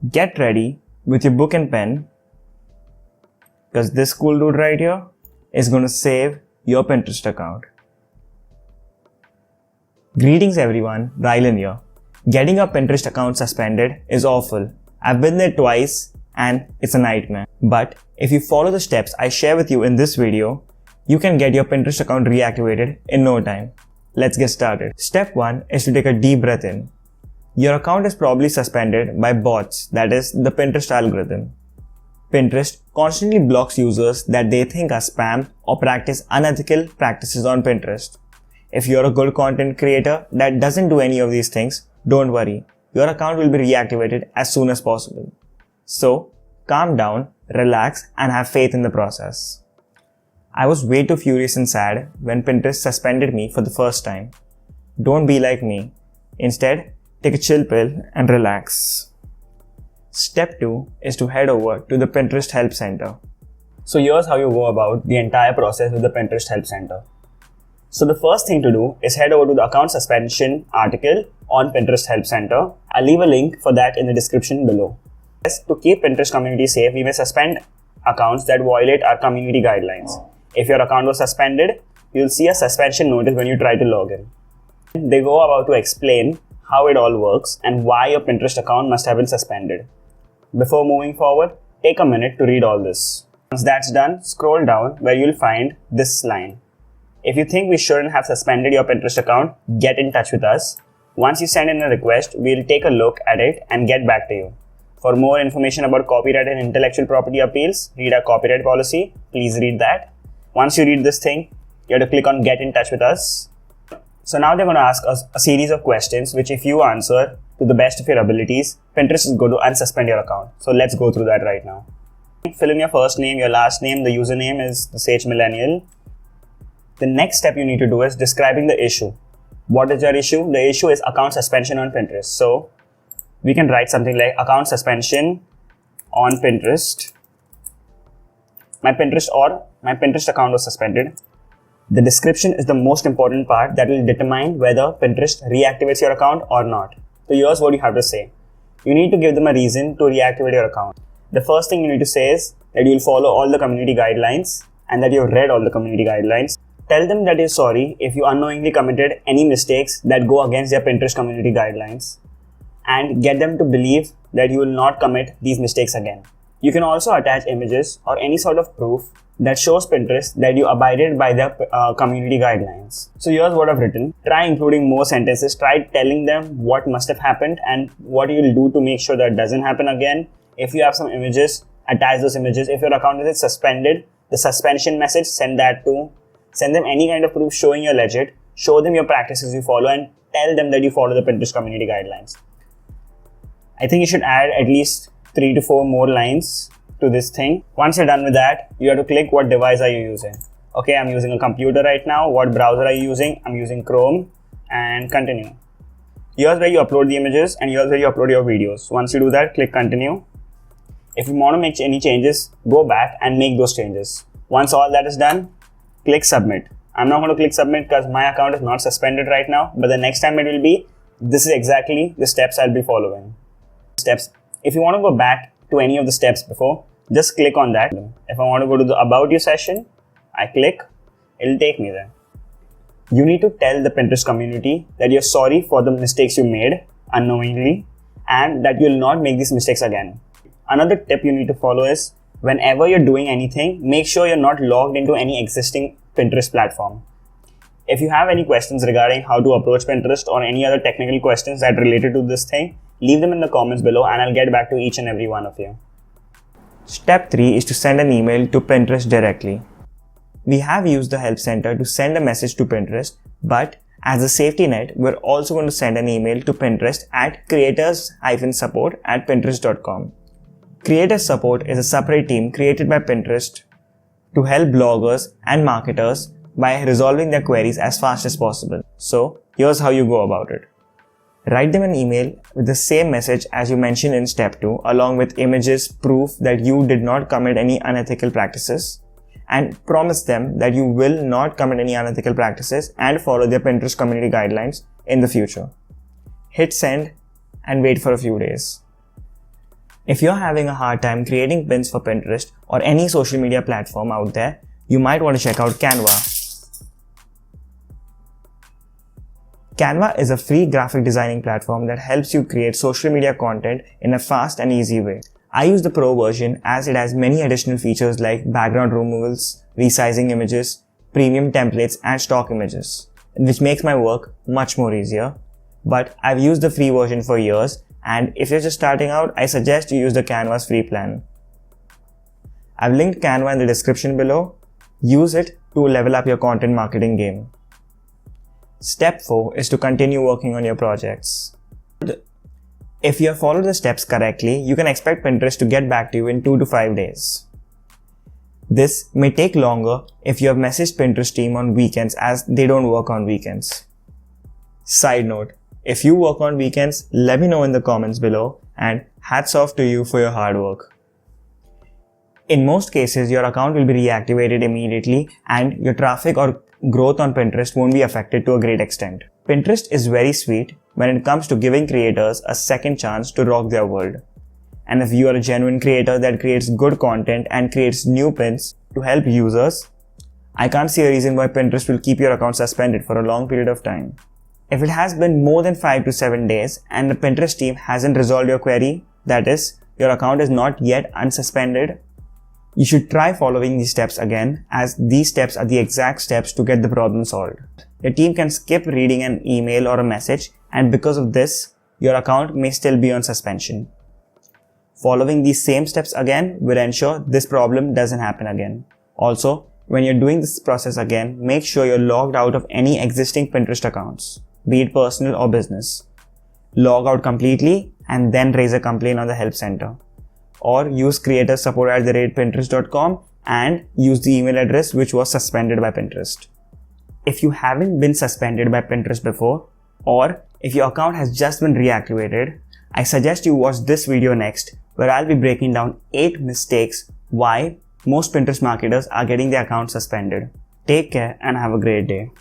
Get ready with your book and pen, because this cool dude right here is going to save your Pinterest account. Greetings everyone, Rylan here. Getting a Pinterest account suspended is awful. I've been there twice and it's a nightmare. But if you follow the steps I share with you in this video, you can get your Pinterest account reactivated in no time. Let's get started. Step 1 is to take a deep breath in. Your account is probably suspended by bots, that is, the Pinterest algorithm. Pinterest constantly blocks users that they think are spam or practice unethical practices on Pinterest. If you're a good content creator that doesn't do any of these things, don't worry. Your account will be reactivated as soon as possible. So, calm down, relax, and have faith in the process. I was way too furious and sad when Pinterest suspended me for the first time. Don't be like me. Instead, take a chill pill and relax. Step 2 is to head over to the Pinterest Help Center. So here's how you go about the entire process with the Pinterest Help Center. So the first thing to do is head over to the account suspension article on Pinterest Help Center. I'll leave a link for that in the description below. To keep Pinterest community safe, we may suspend accounts that violate our community guidelines. If your account was suspended, you'll see a suspension notice when you try to log in. They go about to explain how it all works and why your Pinterest account must have been suspended. Before moving forward, take a minute to read all this. Once that's done, scroll down where you'll find this line. If you think we shouldn't have suspended your Pinterest account, get in touch with us. Once you send in a request, we'll take a look at it and get back to you. For more information about copyright and intellectual property appeals, read our copyright policy. Please read that. Once you read this thing, you have to click on Get in touch with us. So now they're going to ask us a series of questions which if you answer to the best of your abilities, Pinterest is going to unsuspend your account. So let's go through that right now. Fill in your first name, your last name, the username is the Sage Millennial. The next step you need to do is describing the issue. What is your issue? The issue is account suspension on Pinterest. So we can write something like account suspension on Pinterest. My Pinterest account was suspended. The description is the most important part that will determine whether Pinterest reactivates your account or not. So here's what you have to say. You need to give them a reason to reactivate your account. The first thing you need to say is that you'll follow all the community guidelines and that you've read all the community guidelines. Tell them that you're sorry if you unknowingly committed any mistakes that go against their Pinterest community guidelines, and get them to believe that you will not commit these mistakes again. You can also attach images or any sort of proof that shows Pinterest that you abided by their community guidelines. So here's what I've written. Try including more sentences. Try telling them what must have happened and what you'll do to make sure that doesn't happen again. If you have some images, attach those images. If your account is suspended, the suspension message, send that too. Send them any kind of proof showing you're legit. Show them your practices you follow and tell them that you follow the Pinterest community guidelines. I think you should add at least 3 to 4 more lines to this thing. Once you're done with that, you have to click what device are you using. Okay, I'm using a computer right now. What browser are you using? I'm using Chrome, and continue. Here's where you upload the images and here's where you upload your videos. Once you do that, click continue. If you want to make any changes, go back and make those changes. Once all that is done, click submit. I'm not going to click submit because my account is not suspended right now, but the next time it will be. This is exactly the steps I'll be following. Steps. If you want to go back to any of the steps before, just click on that. If I want to go to the About You session, I click, it'll take me there. You need to tell the Pinterest community that you're sorry for the mistakes you made unknowingly and that you'll not make these mistakes again. Another tip you need to follow is whenever you're doing anything, make sure you're not logged into any existing Pinterest platform. If you have any questions regarding how to approach Pinterest or any other technical questions that related to this thing, leave them in the comments below and I'll get back to each and every one of you. Step 3 is to send an email to Pinterest directly. We have used the Help Center to send a message to Pinterest, but as a safety net, we're also going to send an email to Pinterest at creators-support@pinterest.com. Creators Support is a separate team created by Pinterest to help bloggers and marketers by resolving their queries as fast as possible. So here's how you go about it. Write them an email with the same message as you mentioned in step 2, along with images, proof that you did not commit any unethical practices, and promise them that you will not commit any unethical practices and follow their Pinterest community guidelines in the future. Hit send and wait for a few days. If you're having a hard time creating pins for Pinterest or any social media platform out there, you might want to check out Canva. Canva is a free graphic designing platform that helps you create social media content in a fast and easy way. I use the Pro version as it has many additional features like background removals, resizing images, premium templates and stock images, which makes my work much more easier. But I've used the free version for years, and if you're just starting out, I suggest you use the Canva's free plan. I've linked Canva in the description below. Use it to level up your content marketing game. Step 4 is to continue working on your projects. If you have followed the steps correctly, you can expect Pinterest to get back to you in 2 to 5 days. This may take longer if you have messaged Pinterest team on weekends, as they don't work on weekends. Side note, if you work on weekends, let me know in the comments below, and hats off to you for your hard work. In most cases, your account will be reactivated immediately and your traffic or growth on Pinterest won't be affected to a great extent. Pinterest is very sweet when it comes to giving creators a second chance to rock their world. And if you are a genuine creator that creates good content and creates new pins to help users, I can't see a reason why Pinterest will keep your account suspended for a long period of time. If it has been more than 5 to 7 days and the Pinterest team hasn't resolved your query, that is, your account is not yet unsuspended, you should try following these steps again, as these steps are the exact steps to get the problem solved. Your team can skip reading an email or a message, and because of this, your account may still be on suspension. Following these same steps again will ensure this problem doesn't happen again. Also, when you're doing this process again, make sure you're logged out of any existing Pinterest accounts, be it personal or business. Log out completely and then raise a complaint on the help center. Or use creatorsupport@pinterest.com and use the email address which was suspended by Pinterest. If you haven't been suspended by Pinterest before, or if your account has just been reactivated, I suggest you watch this video next, where I'll be breaking down 8 mistakes why most Pinterest marketers are getting their accounts suspended. Take care and have a great day.